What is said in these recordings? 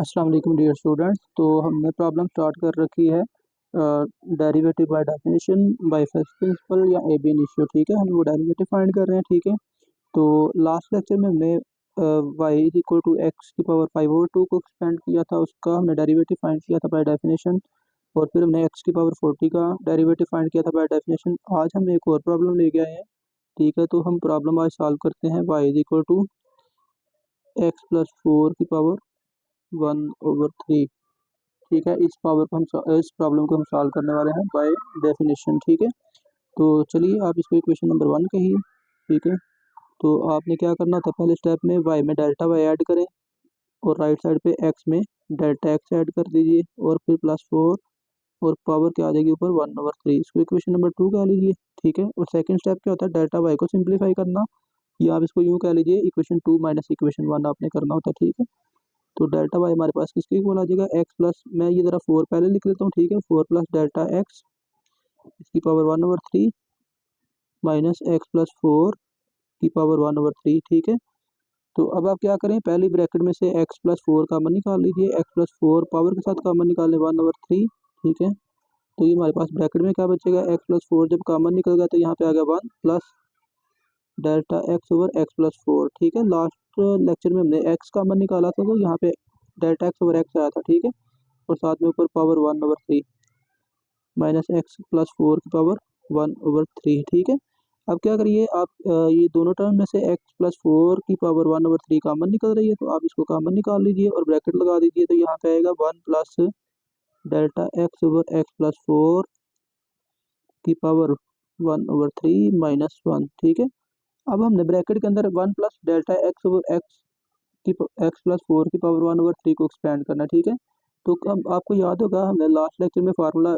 अस्सलाम वालेकुम dear students. तो हमने प्रॉब्लम स्टार्ट कर रखी है derivative by definition by first principle या ए बी इनिशियो। ठीक है, हम वो डेरिवेटिव फाइंड कर रहे हैं। ठीक है, तो लास्ट लेक्चर में हमने y is equal to x की पावर 5/2 को एक्सपेंड किया था, उसका हमने डेरिवेटिव फाइंड किया था बाय डेफिनेशन। और फिर हमने x की पावर 40 का डेरिवेटिव फाइंड किया था बाय डेफिनेशन। आज हम एक और प्रॉब्लम लेके आए हैं। ठीक है, तो हम प्रॉब्लम आज सॉल्व करते हैं। y is equal to x plus 4 की पावर 1/3। ठीक है, इस प्रॉब्लम को हम सॉल्व करने वाले हैं बाय डेफिनेशन। ठीक है, तो चलिए आप इसको इक्वेशन नंबर 1 कहिए। ठीक है, तो आपने क्या करना था, पहले स्टेप में y में डेल्टा y ऐड करें और राइट साइड पे x में डेल्टा x ऐड कर दीजिए और फिर +4 और पावर क्या आ जाएगी ऊपर 1/3। इसको इक्वेशन नंबर 2 कह लीजिए। ठीक है, और सेकंड स्टेप क्या होता है, डेल्टा y को सिंप्लीफाई करना, या आप इसको यूँ कह लीजिए इक्वेशन 2 माइनस इक्वेशन 1 आपने करना होता है। ठीक है, तो डेल्टा वाई हमारे पास किसके इक्वल आ जाएगा, एक्स प्लस, मैं ये ज़रा 4 पहले लिख लेता हूँ। ठीक है, 4 प्लस डेल्टा एक्स इसकी पावर 1/3 माइनस एक्स प्लस 4 की पावर 1/3। ठीक है, तो अब आप क्या करें, पहली ब्रैकेट में से एक्स प्लस 4 कॉमन निकाल लीजिए। एक्स प्लस 4 पावर के साथ कॉमन निकाल लें 1/3। ठीक है, तो ये हमारे पास ब्रैकेट में क्या बचेगा, एक्स प्लस 4 जब कॉमन निकल गया तो यहाँ पे आ गया 1 plus delta x over x plus 4। ठीक है, लास्ट लेक्चर में हमने एक्स कॉमन निकाला था तो यहाँ पे डेल्टा एक्स ओवर एक्स आया था। ठीक है, और साथ में ऊपर पावर 1/3 माइनस एक्स प्लस 4 की पावर 1/3। ठीक है, अब क्या करिए आप, ये दोनों टर्म में से एक्स प्लस 4 की पावर 1/3 कॉमन निकल रही है, तो आप इसको कॉमन निकाल लीजिए और ब्रैकेट लगा दीजिए। तो यहाँ पे आएगा 1 plus delta x over x plus 4 की पावर 1/3 माइनस 1। ठीक है, अब हमने ब्रैकेट के अंदर 1 plus delta x over x plus 4 की पावर 1/3 को एक्सपेंड करना। ठीक है, तो अब आपको याद होगा हमने लास्ट लेक्चर में फार्मूला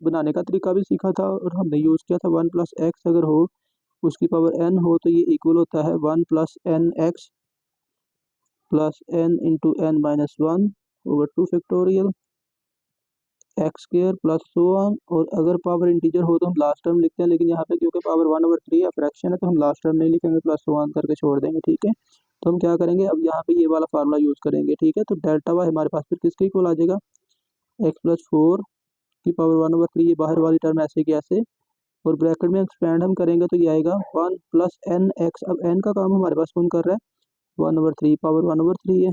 बनाने का तरीका भी सीखा था और हमने यूज़ किया था 1 प्लस एक्स अगर हो उसकी पावर n हो तो ये इक्वल होता है 1 plus n x plus n into n minus 1 over 2 factorial x square plus so on. और अगर पावर इंटीजर हो तो हम लास्ट टर्म लिखते हैं, लेकिन यहाँ पे क्योंकि पावर 1/3 या फ्रैक्शन है तो हम लास्ट टर्म नहीं लिखेंगे, प्लस सो ऑन करके छोड़ देंगे। ठीक है, तो हम क्या करेंगे, अब यहाँ पे ये वाला फार्मूला यूज़ करेंगे। ठीक है, तो डेल्टा वाई हमारे पास फिर किसके इक्वल आ जाएगा, एक्स प्लस 4 की पावर 1/3, ये बाहर वाली टर्म ऐसे की ऐसे, और ब्रैकेट में एक्सपेंड हम करेंगे तो ये आएगा 1 प्लस एन एक्स। अब एन का काम हमारे पास कौन कर रहा है, 1/3 पावर 1/3 है,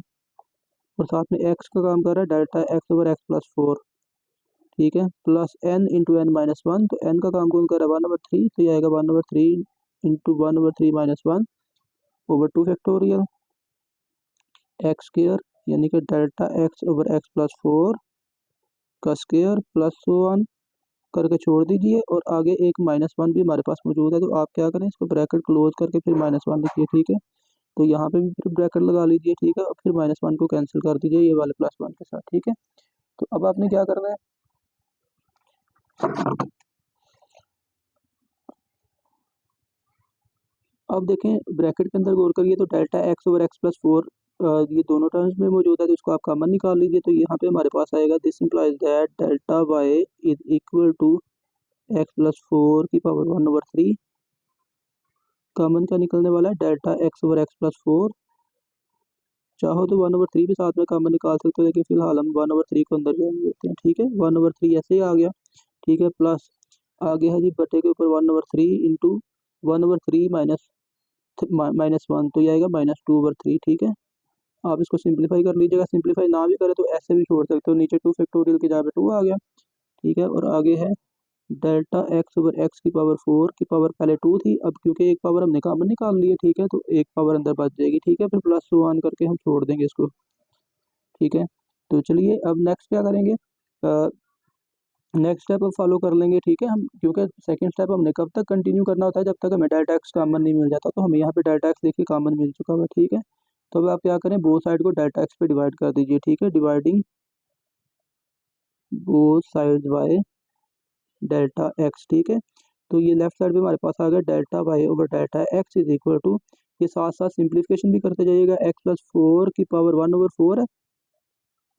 और साथ में एक्स का काम कर रहा है delta x over x plus 4। ठीक है, plus n into n minus 1, तो n का काम कौन कर रहा है 1/3, तो ये आएगा 1/3 into 1/3 minus 1 over 2 factorial x square, यानी कि delta x over x plus 4 का स्क्र प्लस सो ऑन करके छोड़ दीजिए, और आगे एक -1 भी हमारे पास मौजूद है, तो आप क्या करें, इसको ब्रैकेट क्लोज करके फिर -1 लिखिए। ठीक है, तो यहाँ पे भी फिर ब्रैकेट लगा लीजिए। ठीक है, और फिर -1 को कैंसिल कर दीजिए ये वाले +1 के साथ। ठीक है, तो अब आपने क्या करना है, अब देखें ब्रैकेट के अंदर गौर करिए तो delta x over x plus 4 ये दोनों टर्म्स में मौजूद है, तो इसको आप कॉमन निकाल लीजिए। तो यहाँ पे हमारे पास आएगा, this implies that delta y is equal to x plus 4 की पावर 1/3। कॉमन क्या निकलने वाला है, delta x over x plus 4। चाहो तो 1/3 भी साथ में कॉमन निकाल सकते हो, लेकिन फिलहाल हम 1/3 को अंदर जाने देते हैं। ठीक है, 1/3 ऐसे ही आ गया। ठीक है, प्लस आगे है जी बटे के ऊपर 1/3 इंटू 1/3 -1, तो ये आएगा -2/3। ठीक है, आप इसको सिंप्लीफाई कर लीजिएगा, सिंप्लीफाई ना भी करें तो ऐसे भी छोड़ सकते हो, नीचे 2 फैक्टोरियल की जगह पे 2 आ गया। ठीक है, और आगे है डेल्टा एक्स ओवर एक्स की पावर 4 की पावर पहले 2 थी, अब क्योंकि एक पावर हमने कॉमन निकाल ली है। ठीक है, तो एक पावर अंदर बच जाएगी। ठीक है, फिर प्लस 1 करके हम छोड़ देंगे इसको। ठीक है, तो चलिए अब नेक्स्ट क्या करेंगे, नेक्स्ट स्टेप अब फॉलो कर लेंगे। ठीक है, हम क्योंकि सेकंड स्टेप हमने कब तक कंटिन्यू करना होता है, जब तक हमें डेल्टा एक्स कॉमन नहीं मिल जाता, तो हमें यहाँ पे डेल्टा एक्स देखिए कॉमन मिल चुका है। ठीक है, तो अब आप क्या करें, बोथ साइड को डेल्टा एक्स पे डिवाइड कर दीजिए। ठीक है, dividing both side by delta x. ठीक है, तो ये लेफ्ट साइड पे हमारे पास आ गया delta y over delta x is equal to, ये साथ साथ सिंप्लीफिकेशन भी करते जाइएगा, एक्स प्लस 4 की पावर 1/4 है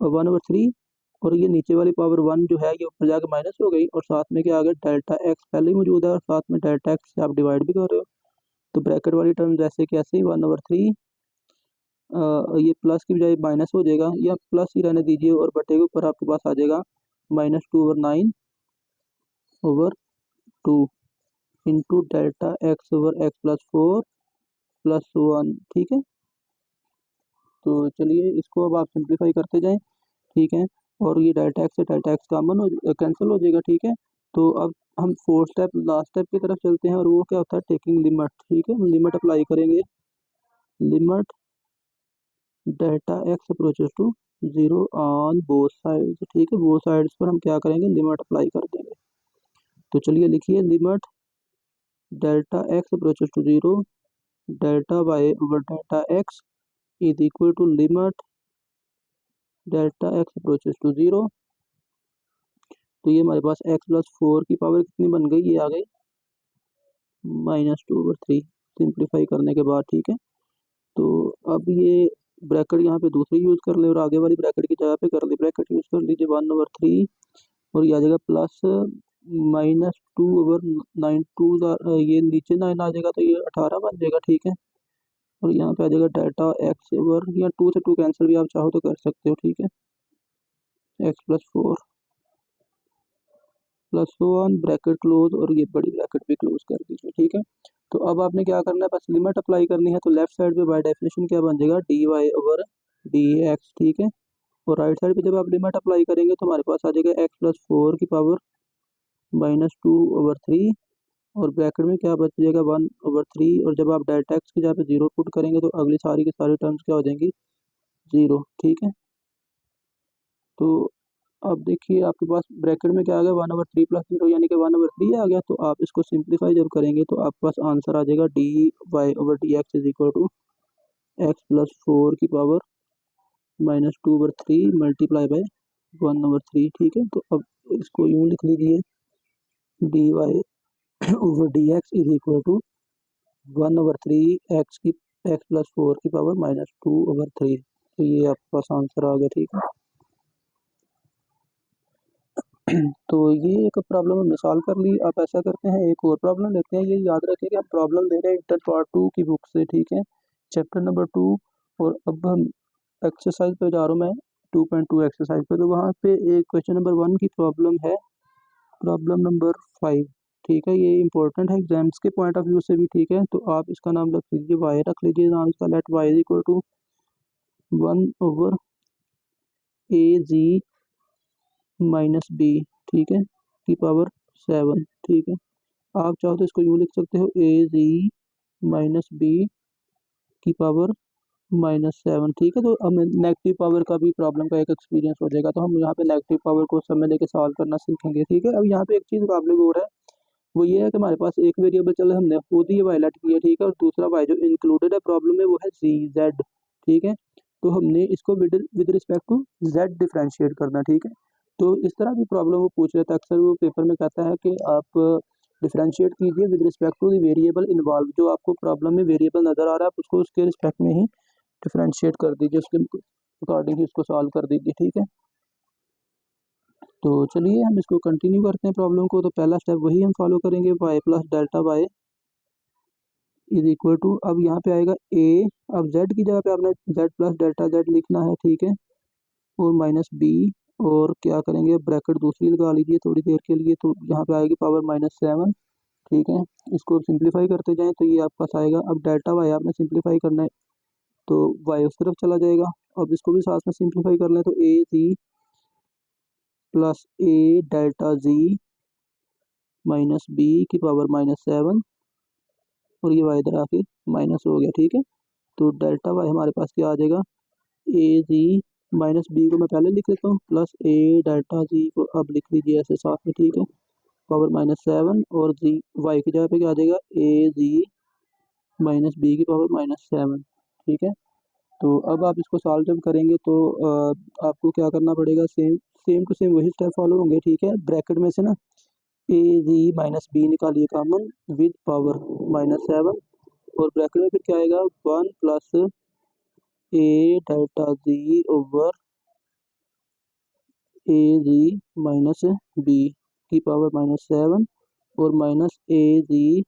और 1/3, और ये नीचे वाली पावर 1 जो है ये ऊपर जाके माइनस हो गई, और साथ में क्या आ गया, डेल्टा एक्स पहले ही मौजूद है और साथ में डेल्टा एक्स से आप डिवाइड भी कर रहे हो, तो ब्रैकेट वाली टर्म जैसे कि ऐसे ही 1/3 ये प्लस की बजाय माइनस हो जाएगा, या प्लस ही रहने दीजिए और बटे के ऊपर आपके पास आ जाएगा -2/9/2 into delta x over x plus 4 plus 1। ठीक है, तो चलिए इसको अब आप सिंप्लीफाई करते जाएं। ठीक है, और ये डेल्टा एक्स से डेल्टा एक्स कॉमन हो कैंसिल हो जाएगा। ठीक है, तो अब हम फोर्थ स्टेप लास्ट स्टेप की तरफ चलते हैं, और वो क्या होता है, टेकिंग लिमिट। ठीक है, हम लिमिट अप्लाई करेंगे, limit delta x approaches to 0 on both sides. ठीक है, बोथ साइड्स पर हम क्या करेंगे, लिमिट अप्लाई कर देंगे। तो चलिए लिखिए, limit delta x approaches to 0 delta y over delta x is equal to limit delta x approaches to 0। तो ये हमारे पास x प्लस 4 की पावर कितनी बन गई, ये आ गई -2/3 सिंप्लीफाई करने के बाद। ठीक है, तो अब ये ब्रैकेट यहाँ पे दूसरी यूज़ कर ले और आगे वाली ब्रैकेट की जगह पे करली ब्रैकेट यूज़ कर लीजिए 1/3, और ये आ जाएगा प्लस -2/9 2 ये नीचे 9 आ जाएगा तो ये 18 बन जाएगा। ठीक है, और यहाँ पे आ जाएगा डेल्टा एक्स ओवर, या 2 से 2 कैंसिल भी आप चाहो तो कर सकते हो। ठीक है, x plus 4 plus 1 bracket close, और ये बड़ी ब्रैकेट भी क्लोज कर दीजिए। ठीक है, तो अब आपने क्या करना है, बस लिमिट अप्लाई करनी है। तो लेफ्ट साइड पे बाय डेफिनेशन क्या बन जाएगा, dy ओवर dx। ठीक है, और राइट साइड पे जब आप लिमिट अप्लाई करेंगे तो हमारे पास आ जाएगा x प्लस 4 की पावर -2/3, और ब्रैकेट में क्या बच जाएगा 1/3, और जब आप डेल्टा एक्स की जगह पे 0 पुट करेंगे तो अगली सारी की सारी टर्म्स क्या हो जाएंगी, 0। ठीक है, तो अब देखिए आपके पास ब्रैकेट में क्या आ गया, 1/3 प्लस 0 यानी कि 1/3 आ गया। तो आप इसको सिंप्लीफाई जब करेंगे तो आपके पास आंसर आ जाएगा dy over dx is equal to x plus 4 की पावर -2/3 मल्टीप्लाई बाय 1/3। ठीक है, तो अब इसको यूँ लिख लीजिए, dy over dx is equal to 1/3 x plus 4 की पावर -2/3। तो ये आपके पास आंसर आ गया। ठीक है, तो ये एक प्रॉब्लम हमने सॉल्व कर ली। आप ऐसा करते हैं, एक और प्रॉब्लम लेते हैं। ये याद रखें कि हम प्रॉब्लम दे रहे हैं इंटर पार्ट 2 की बुक से। ठीक है, चैप्टर नंबर 2, और अब हम एक्सरसाइज पे जा रहा हूँ मैं, 2.2 एक्सरसाइज पे। तो वहाँ पे एक क्वेश्चन नंबर 1 की प्रॉब्लम है, प्रॉब्लम नंबर 5। ठीक है, ये इंपॉर्टेंट है एग्जाम्स के पॉइंट ऑफ व्यू से भी। ठीक है, तो आप इसका नाम रख लीजिए वाई, रख लीजिए नाम इसका, let y is equal to 1/a(g - b), ठीक है, की पावर 7। ठीक है, आप चाहो तो इसको यूँ लिख सकते हो, a(g - b) की पावर -7। ठीक है, तो हमें नेगेटिव पावर का भी प्रॉब्लम का एक एक्सपीरियंस हो जाएगा, तो हम यहाँ पे नेगेटिव पावर को समय लेके सॉल्व करना सीखेंगे। ठीक है, अब यहाँ पे एक चीज़ प्रॉब्लम हो रहा है, वो ये है कि हमारे पास एक वेरिएबल चल हमने खुद ही वायलेट किया। ठीक है, और दूसरा वाई जो इंक्लूडेड है प्रॉब्लम में वो है z। ठीक है, तो हमने इसको with respect to z differentiate करना। ठीक है, तो इस तरह की प्रॉब्लम वो पूछ रहा था अक्सर, वो पेपर में कहता है कि आप डिफ्रेंशिएट कीजिए with respect to the variable involve. जो आपको प्रॉब्लम में वेरिएबल नज़र आ रहा है आप उसको उसके रिस्पेक्ट में ही डिफ्रेंशिएट कर दीजिए, उसके अकॉर्डिंग ही उसको सॉल्व कर दीजिए। ठीक है, तो चलिए हम इसको कंटिन्यू करते हैं प्रॉब्लम को। तो पहला स्टेप वही हम फॉलो करेंगे, y plus delta y is equal to, अब यहाँ पे आएगा a, अब z की जगह पे आपने z प्लस डेल्टा z लिखना है। ठीक है, और -b, और क्या करेंगे, ब्रैकेट दूसरी लगा लीजिए थोड़ी देर के लिए, तो यहाँ पे आएगी पावर -7। ठीक है, इसको सिंप्लीफाई करते जाएं तो ये आपके पास आएगा। अब डेल्टा y आपने सिंप्लीफाई करना है तो y उस तरफ चला जाएगा। अब इसको भी साथ में सिंप्लीफाई कर लें तो a z plus a delta z -b की पावर -7, और ये y इधर आके माइनस हो गया। ठीक है, तो डेल्टा y हमारे पास क्या आ जाएगा, ए जी -b को मैं पहले लिख लेता हूँ, प्लस a डेल्टा जी को अब लिख लीजिए ऐसे साथ में। ठीक है, पावर -7, और जी y की जगह पे क्या आ जाएगा, a जी -b की पावर -7। ठीक है, तो अब आप इसको सॉल्व जब करेंगे तो आपको क्या करना पड़ेगा, सेम टू सेम वही स्टेप फॉलो होंगे। ठीक है, ब्रैकेट में से ना a जी -b निकालिए कॉमन विद पावर -7, और ब्रैकेट में फिर क्या आएगा, 1 plus a delta ji over a z -b की पावर -7, और -a जी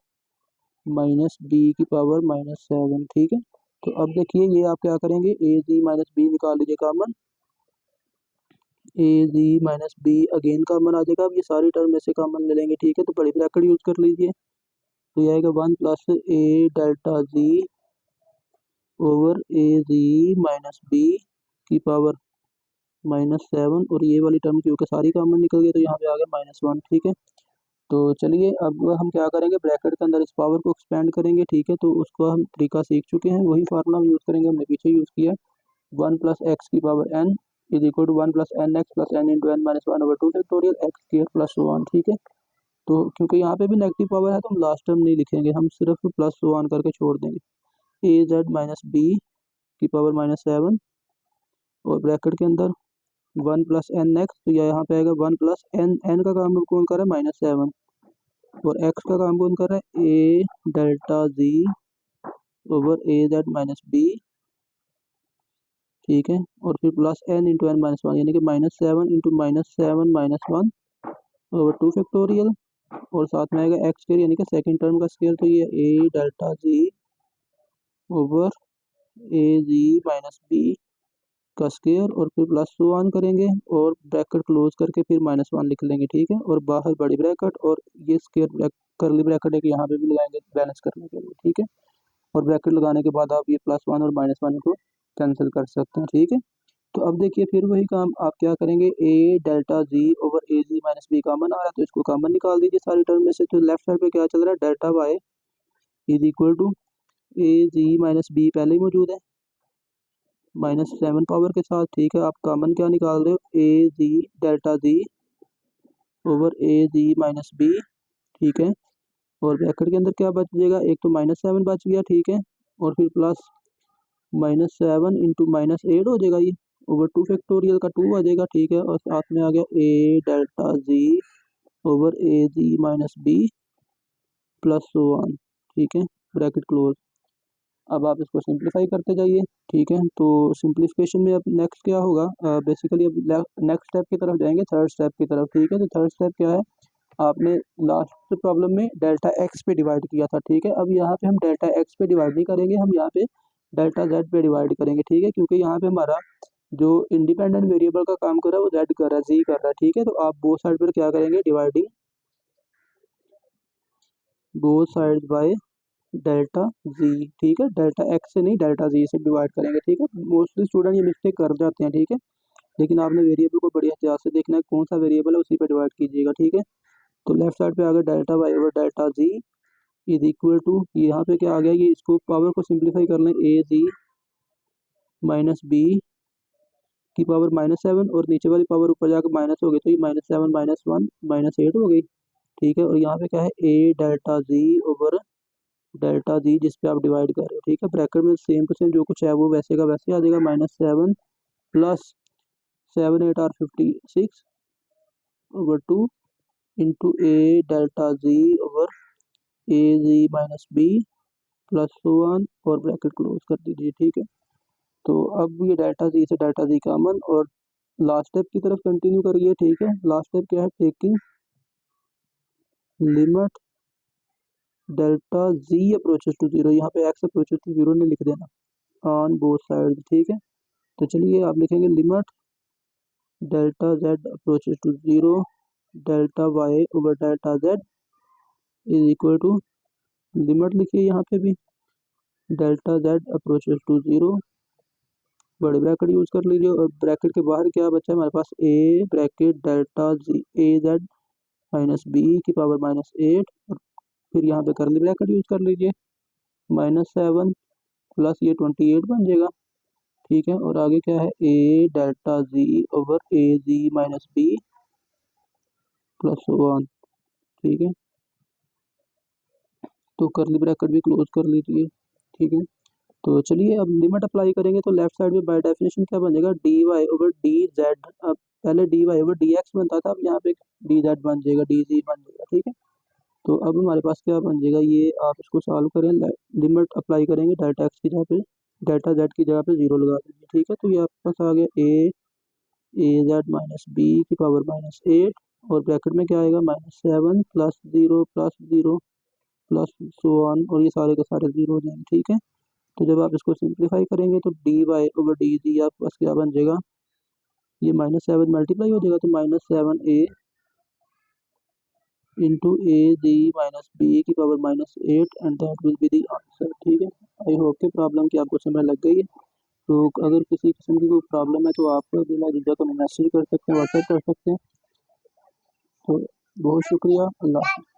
-b की पावर -7। ठीक है, तो अब देखिए ये आप क्या करेंगे, ए जी माइनस बी निकाल लीजिए common, A z minus be again common आ जाएगा। अब ये सारी टर्म में से कॉमन ले लेंगे, ठीक है। तो बड़ी ब्रैकेट यूज कर लीजिए, तो ये आएगा 1 plus A delta ji over a z minus B की पावर -7, और ये वाली टर्म क्योंकि सारी कॉमन निकल गई तो यहाँ पे आ गया -1, ठीक है। तो चलिए अब हम क्या करेंगे, ब्रैकेट के अंदर इस पावर को एक्सपेंड करेंगे, ठीक है। तो उसको हम तरीका सीख चुके हैं, वही फार्मूला हम यूज़ करेंगे, हमने पीछे यूज़ किया। 1 प्लस एक्स की power n is equal to 1 plus n x plus n into n minus 1 over 2 factorial x square plus 1, ठीक है। तो क्योंकि यहाँ पे भी नेगेटिव पावर है तो हम लास्ट टर्म नहीं लिखेंगे, हम सिर्फ प्लस 1 करके छोड़ देंगे। ए जेड माइनस बी की पावर -7 और ब्रैकेट के अंदर 1 प्लस एन एक्स, तो यहाँ पे आएगा 1 प्लस एन, एन का काम कौन कर रहा है -7, और एक्स का काम कौन कर रहा है a delta ji over a z minus b, ठीक है। और फिर plus n into n minus 1 यानी कि -7 इंटू -7 -1 ओवर 2 फैक्टोरियल, और साथ में आएगा एक्स स्क्वायर यानी कि सेकंड टर्म का स्क्वायर, तो ये ए delta ji over a z minus B का स्क्वायर, और फिर प्लस 1 करेंगे और ब्रैकेट क्लोज करके फिर -1 लिख लेंगे, ठीक है। और बाहर बड़ी ब्रैकेट और ये स्क्वायर करली ब्रैकेट है कि यहाँ पे भी लगाएंगे बैलेंस करने के लिए, ठीक है। और ब्रैकेट लगाने के बाद आप ये +1 और -1 को कैंसिल कर सकते हैं, ठीक है। तो अब देखिए फिर वही काम आप क्या करेंगे, ए delta ji over a z minus B common आ रहा है तो इसको कॉमन निकाल दीजिए सारी टर्म में से। तो लेफ्ट साइड पे क्या चल रहा है, delta y is equal to a z minus b पहले ही मौजूद है -7 पावर के साथ, ठीक है। आप कॉमन क्या निकाल रहे हो, ए जी delta G over a z minus b, ठीक है। और ब्रैकेट के अंदर क्या बच जाएगा, एक तो -7 बच गया, ठीक है। और फिर प्लस -7 इंटू -8 हो जाएगा ये ओवर 2 फैक्टोरियल का 2 आ जाएगा, ठीक है। और साथ में आ गया ए delta ji over a z minus b plus 1, ठीक है। Bracket close. अब आप इसको सिंप्लीफाई करते जाइए, ठीक है। तो सिंप्लीफिकेशन में अब नेक्स्ट क्या होगा, बेसिकली अब नेक्स्ट स्टेप की तरफ जाएंगे, थर्ड स्टेप की तरफ, ठीक है। तो थर्ड स्टेप क्या है, आपने लास्ट प्रॉब्लम में डेल्टा एक्स पे डिवाइड किया था, ठीक है। अब यहाँ पे हम डेल्टा एक्स पे डिवाइड नहीं करेंगे, हम यहाँ पे डेल्टा जेड पे डिवाइड करेंगे, ठीक है। क्योंकि यहाँ पे हमारा जो इंडिपेंडेंट वेरिएबल का काम कर रहा है वो जेड कर रहा है, जी कर रहा है, ठीक है। तो आप बोथ साइड पर क्या करेंगे, dividing both side by delta G, ठीक है। डेल्टा एक्स से नहीं डेल्टा जी से डिवाइड करेंगे, ठीक है। मोस्टली स्टूडेंट ये मिस्टेक कर जाते हैं, ठीक है। लेकिन आपने वेरिएबल को बड़ी एहतियात से देखना है, कौन सा वेरिएबल है उसी पे डिवाइड कीजिएगा, ठीक है। तो लेफ्ट साइड पे आ गया delta y over delta z is equal to, यहाँ पे क्या आ गया, ये इसको पावर को सिंप्लीफाई कर लें, ए जी माइनस बी की पावर -7 और नीचे वाली पावर ऊपर जाकर माइनस हो गई, तो ये -7 -1 -8 हो गई, ठीक है। और यहाँ पे क्या है, a delta ji over delta G जिस पे आप डिवाइड कर रहे हो, ठीक है। ब्रैकेट में सेम टू सेम जो कुछ है वो वैसे का वैसे आ जाएगा, -7 plus 7 8 are 56 over 2 into a delta ji over a z minus b plus 1 और ब्रैकेट क्लोज कर दीजिए, ठीक है। तो अब ये डेल्टा जी से डेल्टा जी कॉमन, और लास्ट स्टेप की तरफ कंटिन्यू करिए, ठीक है। लास्ट स्टेप क्या है, taking limit delta z approaches to 0, यहाँ पे एक्स अप्रोचेस टू 0 नहीं लिख देना ऑन बोथ साइड, ठीक है। तो चलिए आप लिखेंगे limit delta z approaches to 0 delta y over delta z is equal to, limit लिखिए यहाँ पे भी डेल्टा जेड अप्रोचेस टू 0, बड़े ब्रैकेट यूज कर लीजिए। और ब्रैकेट के बाहर क्या बचा है हमारे पास, A bracket delta G A z minus B की पावर -8, और फिर यहाँ पे करली ब्रैकेट यूज कर लीजिए, -7 प्लस ये 28 बन जाएगा, ठीक है। और आगे क्या है, a delta ji over a z minus b plus 1, ठीक है। तो करली ब्रैकेट भी क्लोज कर लीजिए, ठीक है। तो चलिए अब लिमिट अप्लाई करेंगे, तो लेफ्ट साइड में बाय डेफिनेशन क्या बन जाएगा, d y over d z, अब पहले d y over d x बनता था, अब यहाँ पे डी जेड बन जाएगा, डी जी बन जाएगा, ठीक है। तो अब हमारे पास क्या बन जाएगा, ये आप इसको सॉल्व करें, लिमिट अप्लाई करेंगे डेल्टा एक्स की जगह पे डेल्टा जेड की जगह पे 0 लगा दीजिए, ठीक है। तो ये आपके पास आ गया ए जेड माइनस बी की पावर -8, और ब्रैकेट में क्या आएगा, -7 प्लस 0 प्लस 0 प्लस 1, और ये सारे के सारे 0 हो जाएंगे, ठीक है। तो जब आप इसको सिंप्लीफाई करेंगे तो dy/dt आपके पास क्या बन जाएगा, ये -7 मल्टीप्लाई हो जाएगा तो -7a इंटू ए दी माइनस बी की power -8 and that will be the answer. ठीक है, आई होप कि प्रॉब्लम की आपको समझ लग गई है। तो अगर किसी किस्म की कोई प्रॉब्लम है तो आप बिला झिझक हमें मैसेज कर सकते हैं, व्हाट्सएप कर सकते हैं। तो बहुत शुक्रिया, अल्लाह हाफ़िज़।